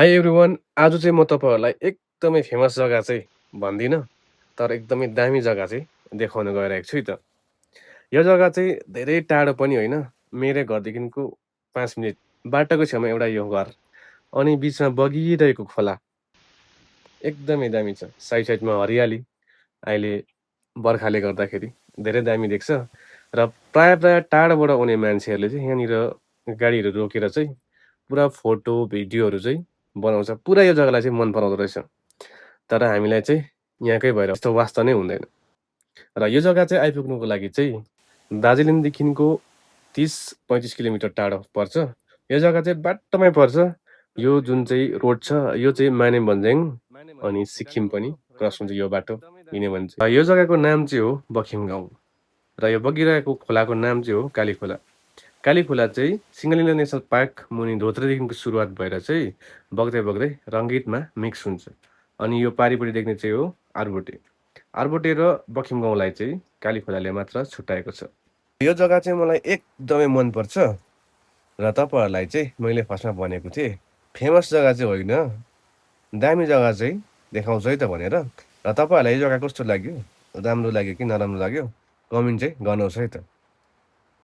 High everyone आज चाहिँ म तपाईँहरूलाई एकदमै फेमस जग्गा चाहिँ भन्दिनँ, तर एकदमै दामी जग्गा चाहिँ देखाउन गइरहेको छु है त। यो जग्गा चाहिँ धेरै टाढो पनि होइन, मेरै घरदेखिको 5 मिनेट बाटोको छेउमा एउटा यो घर अनि बिचमा बगिरहेको खोला, एकदमै दामी छ। साइड-साइडमा हरियाली, अहिले बर्खाले गर्दाखेरि धेरै दामी देख्छ र प्राय-प्राय टाढोबाट आउने मान्छेहरूले चाहिँ यहाँनिर गाडीहरू रोकेर चाहिँ पुरा फोटो, भिडियोहरू चाहिँ बनाउँछ। पुरा यो जग्गालाई चाहिँ मन पराउँदो रहेछ। तर हामीलाई चाहिँ यहाँकै भएर यस्तो वास्ता नै हुँदैन। र यो जग्गा चाहिँ आइपुग्नुको लागि चाहिँ दार्जिलिङदेखिको 30-35 किलोमिटर टाढो पर्छ। यो जग्गा चाहिँ बाटोमै पर्छ। यो जुन चाहिँ रोड छ, यो चाहिँ मानेभन्ज्याङ अनि सिक्किम पनि क्रस हुन्छ यो बाटो हिँड्यो भने चाहिँ। यो जग्गाको नाम चाहिँ हो बखिम गाउँ र यो बगिरहेको खोलाको नाम चाहिँ हो कालीखोला। कालीखोला चाहिँ सिङ्गलिला नेसनल पार्क मुनि धोत्रेदेखिको सुरुवात भएर चाहिँ बग्दै-बग्दै रङ्गीतमा मिक्स हुन्छ। अनि यो पारिपट्टि देख्ने चाहिँ हो आरबोटे। आरबोटे र बखिम गाउँलाई चाहिँ कालीखोलाले मात्र छुट्याएको छ। यो जग्गा चाहिँ मलाई एकदमै मनपर्छ र तपाईँहरूलाई चाहिँ मैले फर्स्टमा भनेको थिएँ, फेमस जग्गा चाहिँ होइन, दामी जग्गा चाहिँ देखाउँछु है त भनेर। र तपाईँहरूलाई यो जग्गा कस्तो लाग्यो? राम्रो लाग्यो कि नराम्रो लाग्यो? कमेन्ट चाहिँ गर्नुहोस् है त।